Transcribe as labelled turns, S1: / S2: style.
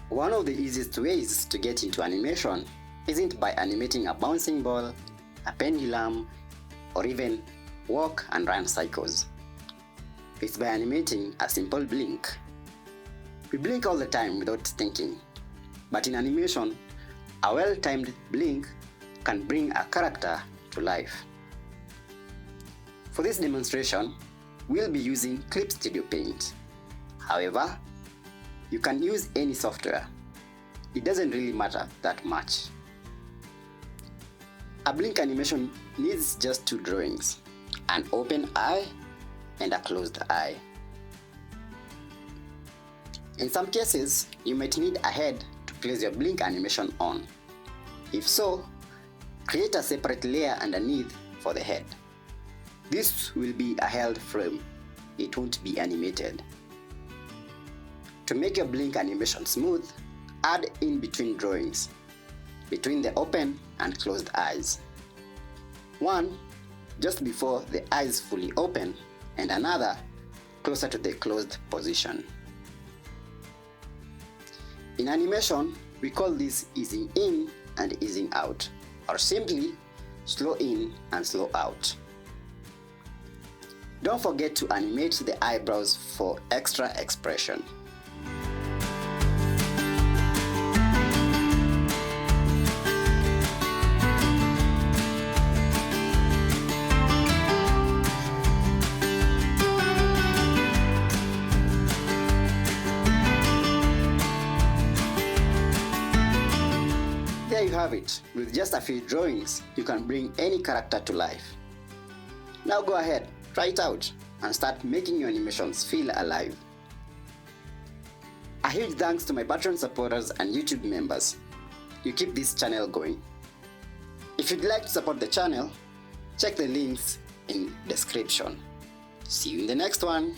S1: One of the easiest ways to get into animation isn't by animating a bouncing ball, a pendulum, or even walk and run cycles. It's by animating a simple blink. We blink all the time without thinking, but in animation, a well-timed blink can bring a character to life. For this demonstration, we'll be using Clip Studio Paint. However, you can use any software. It doesn't really matter that much. A blink animation needs just two drawings, an open eye and a closed eye. In some cases, you might need a head to place your blink animation on. If so, create a separate layer underneath for the head. This will be a held frame. It won't be animated. To make your blink animation smooth, add in between drawings, between the open and closed eyes. One just before the eyes fully open and another closer to the closed position. In animation, we call this easing in and easing out, or simply slow in and slow out. Don't forget to animate the eyebrows for extra expression. There you have it. With just a few drawings, you can bring any character to life. Now go ahead, try it out, and start making your animations feel alive. A huge thanks to my Patreon supporters and YouTube members. You keep this channel going. If you'd like to support the channel, check the links in description. See you in the next one.